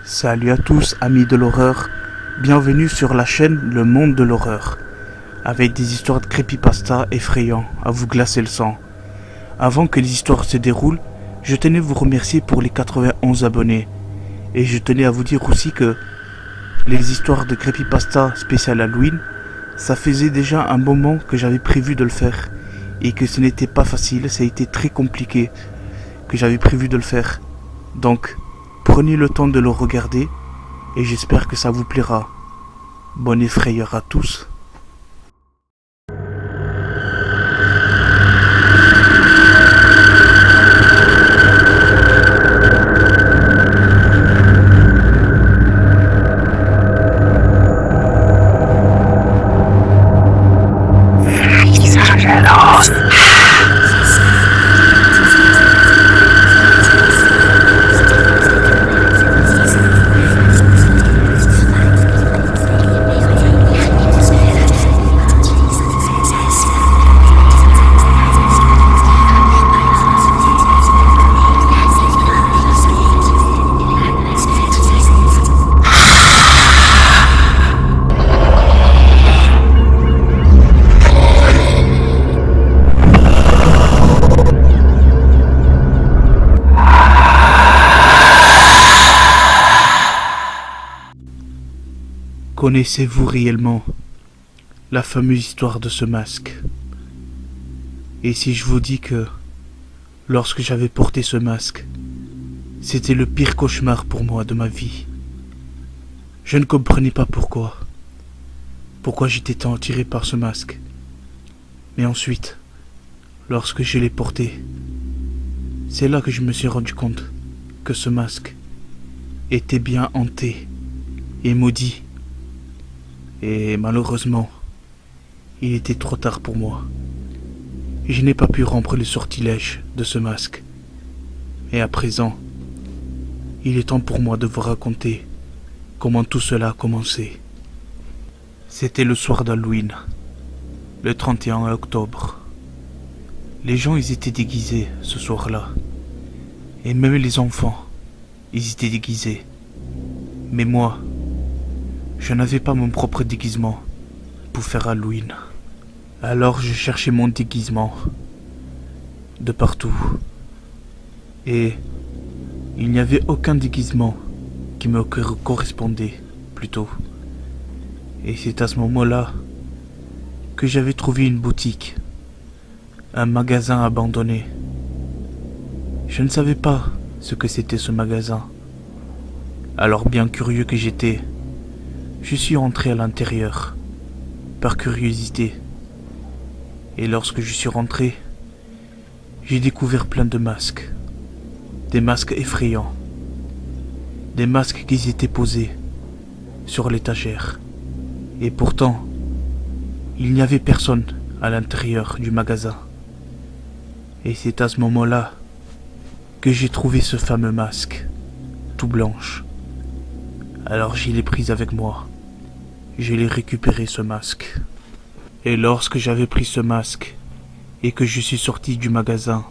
Salut à tous, amis de l'horreur. Bienvenue sur la chaîne Le Monde de l'Horreur, avec des histoires de creepypasta effrayants à vous glacer le sang. Avant que les histoires se déroulent, je tenais à vous remercier pour les 91 abonnés. Et je tenais à vous dire aussi que les histoires de creepypasta spécial Halloween, ça faisait déjà un moment que j'avais prévu de le faire. Et que ce n'était pas facile, ça a été très compliqué que j'avais prévu de le faire. Donc, prenez le temps de le regarder et j'espère que ça vous plaira. Bonne effrayeur à tous. Connaissez-vous réellement la fameuse histoire de ce masque? Et si je vous dis que lorsque j'avais porté ce masque, c'était le pire cauchemar pour moi de ma vie. Je ne comprenais pas pourquoi j'étais tant attiré par ce masque. Mais ensuite, lorsque je l'ai porté, c'est là que je me suis rendu compte que ce masque était bien hanté et maudit. Et malheureusement, il était trop tard pour moi. Je n'ai pas pu rompre le sortilège de ce masque. Et à présent, il est temps pour moi de vous raconter comment tout cela a commencé. C'était le soir d'Halloween, le 31 octobre. Les gens, ils étaient déguisés ce soir-là. Et même les enfants, ils étaient déguisés. Mais moi, je n'avais pas mon propre déguisement pour faire Halloween. Alors je cherchais mon déguisement de partout. Et il n'y avait aucun déguisement qui me correspondait plutôt. Et c'est à ce moment-là que j'avais trouvé une boutique, un magasin abandonné. Je ne savais pas ce que c'était ce magasin. Alors bien curieux que j'étais, je suis entré à l'intérieur, par curiosité. Et lorsque je suis rentré, j'ai découvert plein de masques. Des masques effrayants. Des masques qui étaient posés sur l'étagère. Et pourtant, il n'y avait personne à l'intérieur du magasin. Et c'est à ce moment-là que j'ai trouvé ce fameux masque, tout blanche. Alors je l'ai pris avec moi. Je l'ai récupéré ce masque. Et lorsque j'avais pris ce masque et que je suis sorti du magasin,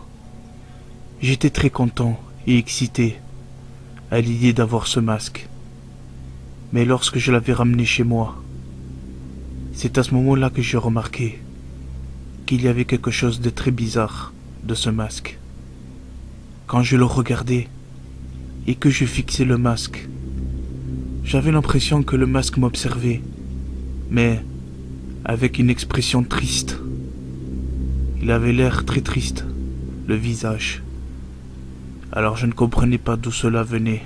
j'étais très content et excité à l'idée d'avoir ce masque. Mais lorsque je l'avais ramené chez moi, c'est à ce moment-là que j'ai remarqué qu'il y avait quelque chose de très bizarre de ce masque. Quand je le regardais et que je fixais le masque, j'avais l'impression que le masque m'observait, mais avec une expression triste. Il avait l'air très triste, le visage. Alors je ne comprenais pas d'où cela venait.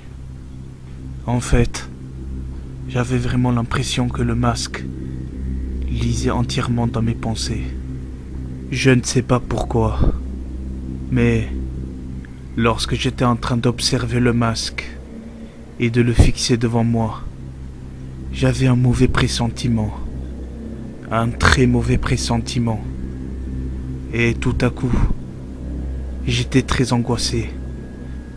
En fait, j'avais vraiment l'impression que le masque lisait entièrement dans mes pensées. Je ne sais pas pourquoi, mais lorsque j'étais en train d'observer le masque et de le fixer devant moi, j'avais un mauvais pressentiment, un très mauvais pressentiment. Et tout à coup, j'étais très angoissé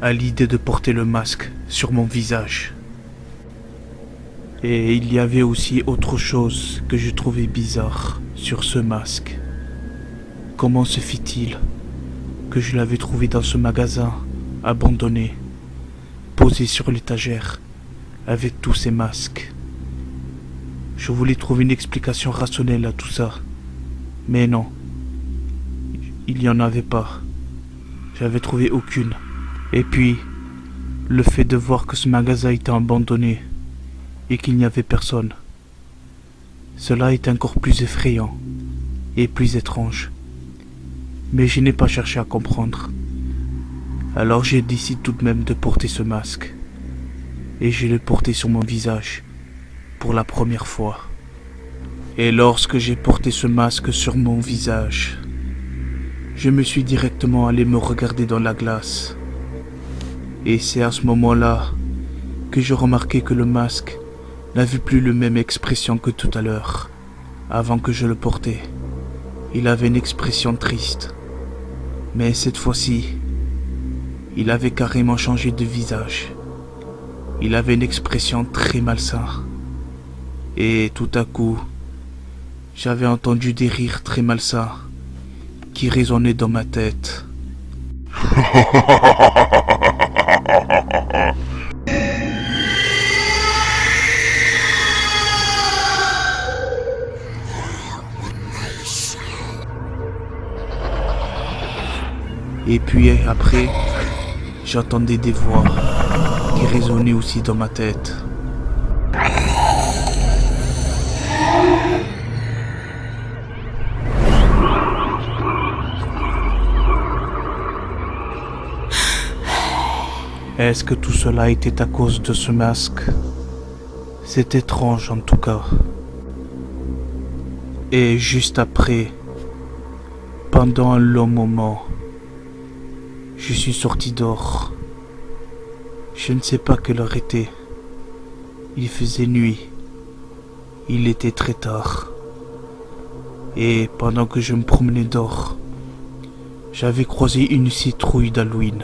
à l'idée de porter le masque sur mon visage. Et il y avait aussi autre chose que je trouvais bizarre sur ce masque. Comment se fit-il que je l'avais trouvé dans ce magasin abandonné, posé sur l'étagère, avec tous ces masques. Je voulais trouver une explication rationnelle à tout ça, mais non, il n'y en avait pas. J'avais trouvé aucune. Et puis, le fait de voir que ce magasin était abandonné et qu'il n'y avait personne, cela est encore plus effrayant et plus étrange. Mais je n'ai pas cherché à comprendre. Alors j'ai décidé tout de même de porter ce masque. Et je l'ai porté sur mon visage pour la première fois. Et lorsque j'ai porté ce masque sur mon visage, je me suis directement allé me regarder dans la glace. Et c'est à ce moment-là que j'ai remarqué que le masque n'avait plus la même expression que tout à l'heure, avant que je le portais. Il avait une expression triste. Mais cette fois-ci, il avait carrément changé de visage. Il avait une expression très malsaine. Et tout à coup, j'avais entendu des rires très malsains qui résonnaient dans ma tête. Et puis après, j'entendais des voix qui résonnaient aussi dans ma tête. Est-ce que tout cela était à cause de ce masque? C'est étrange en tout cas. Et juste après, pendant un long moment, je suis sorti dehors. Je ne sais pas quelle heure était. Il faisait nuit. Il était très tard. Et pendant que je me promenais dehors, j'avais croisé une citrouille d'Halloween.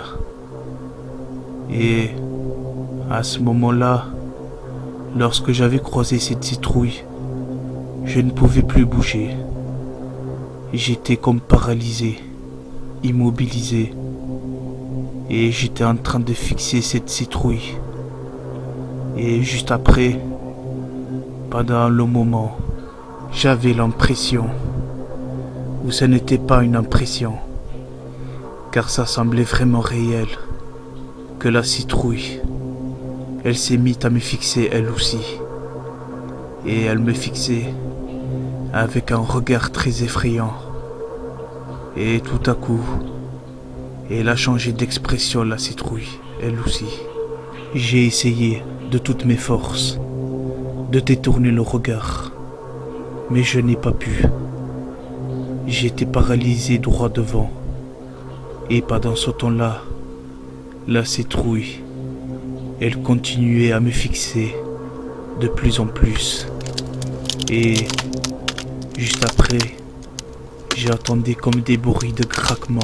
Et à ce moment-là, lorsque j'avais croisé cette citrouille, je ne pouvais plus bouger. J'étais comme paralysé, immobilisé. Et j'étais en train de fixer cette citrouille. Et juste après, pendant le moment, j'avais l'impression, ou ce n'était pas une impression, car ça semblait vraiment réel, que la citrouille, elle s'est mise à me fixer elle aussi. Et elle me fixait avec un regard très effrayant. Et tout à coup, elle a changé d'expression, la citrouille, elle aussi. J'ai essayé de toutes mes forces de détourner le regard, mais je n'ai pas pu. J'étais paralysé droit devant. Et pendant ce temps-là, la citrouille, elle continuait à me fixer de plus en plus. Et juste après, j'ai entendu comme des bruits de craquement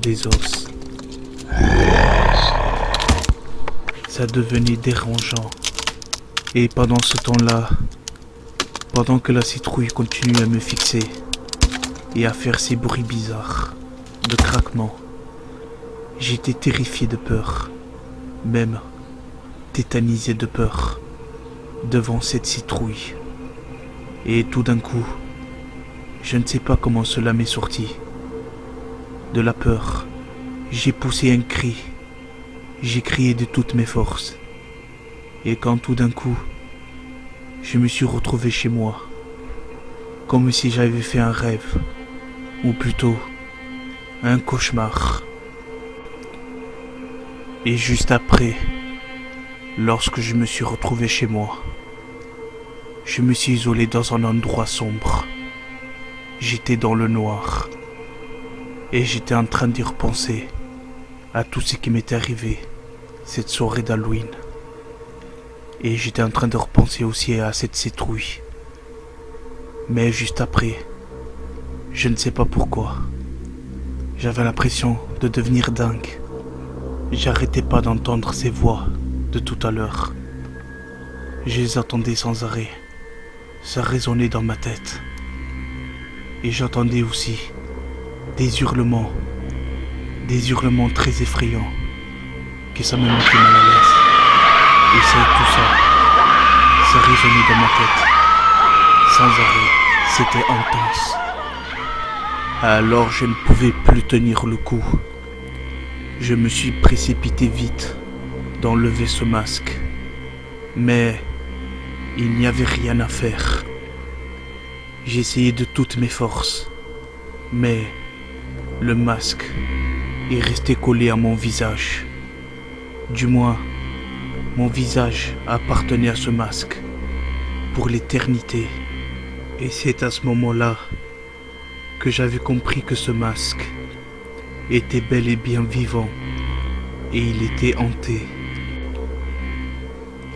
des os. Ça devenait dérangeant. Et pendant ce temps-là, pendant que la citrouille continuait à me fixer et à faire ces bruits bizarres de craquement, j'étais terrifié de peur, même tétanisé de peur devant cette citrouille. Et tout d'un coup, je ne sais pas comment cela m'est sorti. De la peur, j'ai poussé un cri. J'ai crié de toutes mes forces. Et quand tout d'un coup, je me suis retrouvé chez moi, comme si j'avais fait un rêve, ou plutôt un cauchemar. Et juste après, lorsque je me suis retrouvé chez moi, je me suis isolé dans un endroit sombre. J'étais dans le noir. Et j'étais en train d'y repenser à tout ce qui m'était arrivé cette soirée d'Halloween. Et j'étais en train de repenser aussi à cette citrouille. Mais juste après, je ne sais pas pourquoi, j'avais l'impression de devenir dingue. J'arrêtais pas d'entendre ces voix de tout à l'heure. Je les attendais sans arrêt. Ça résonnait dans ma tête. Et j'entendais aussi des hurlements très effrayants, que ça me mettait mal à l'aise. Et c'est tout ça résonnait dans ma tête. Sans arrêt, c'était intense. Alors je ne pouvais plus tenir le coup. Je me suis précipité vite d'enlever ce masque. Mais il n'y avait rien à faire. J'essayais de toutes mes forces. Mais le masque est resté collé à mon visage. Du moins, mon visage appartenait à ce masque pour l'éternité. Et c'est à ce moment-là que j'avais compris que ce masque était bel et bien vivant et il était hanté.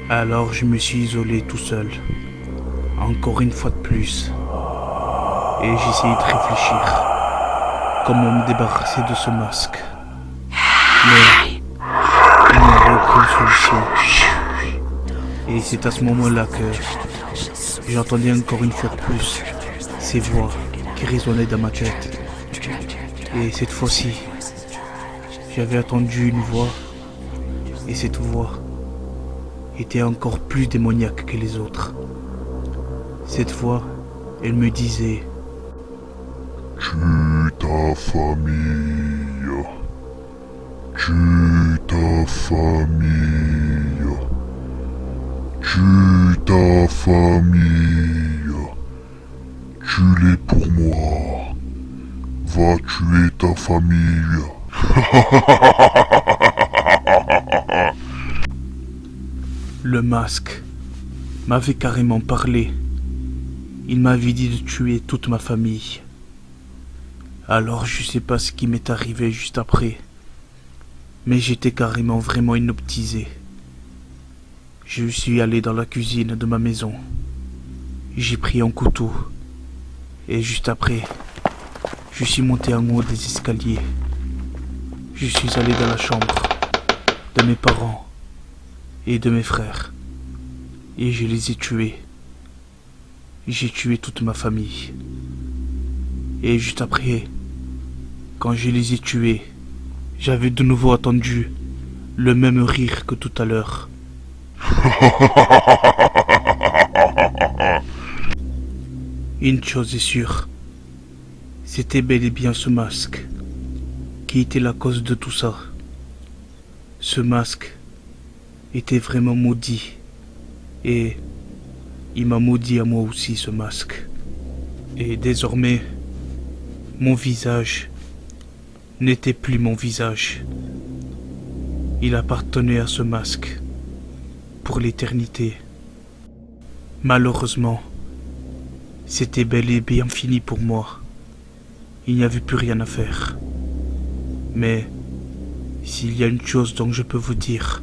Alors je me suis isolé tout seul, encore une fois de plus, et j'essayais de réfléchir comment me débarrasser de ce masque. Mais il n'y avait aucune solution. Et c'est à ce moment-là que j'entendais encore une fois de plus ces voix qui résonnaient dans ma tête. Et cette fois-ci, j'avais entendu une voix, et cette voix était encore plus démoniaque que les autres. Cette voix, elle me disait: tue ta famille, tue ta famille, tue ta famille, tue-les pour moi, va tuer ta famille. Le masque m'avait carrément parlé. Il m'avait dit de tuer toute ma famille. Alors je sais pas ce qui m'est arrivé juste après, mais j'étais carrément vraiment hypnotisé. Je suis allé dans la cuisine de ma maison. J'ai pris un couteau. Et juste après, je suis monté en haut des escaliers. Je suis allé dans la chambre de mes parents et de mes frères. Et je les ai tués. J'ai tué toute ma famille. Et juste après, quand je les ai tués, j'avais de nouveau entendu le même rire que tout à l'heure. Une chose est sûre, c'était bel et bien ce masque qui était la cause de tout ça. Ce masque était vraiment maudit et il m'a maudit à moi aussi, ce masque. Et désormais, mon visage n'était plus mon visage. Il appartenait à ce masque pour l'éternité. Malheureusement, c'était bel et bien fini pour moi. Il n'y avait plus rien à faire. Mais s'il y a une chose dont je peux vous dire,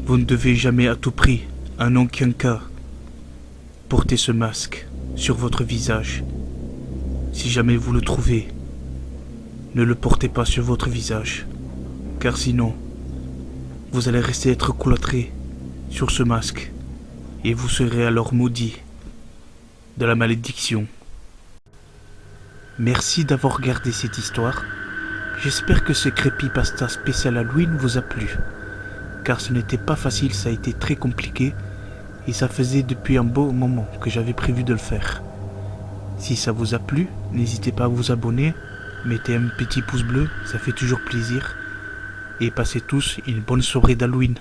vous ne devez jamais à tout prix, en aucun cas, porter ce masque sur votre visage. Si jamais vous le trouvez, ne le portez pas sur votre visage, car sinon, vous allez rester être cloîtré sur ce masque, et vous serez alors maudit de la malédiction. Merci d'avoir regardé cette histoire. J'espère que ce creepypasta spécial Halloween vous a plu, car ce n'était pas facile, ça a été très compliqué, et ça faisait depuis un beau moment que j'avais prévu de le faire. Si ça vous a plu, n'hésitez pas à vous abonner, mettez un petit pouce bleu, ça fait toujours plaisir, et passez tous une bonne soirée d'Halloween.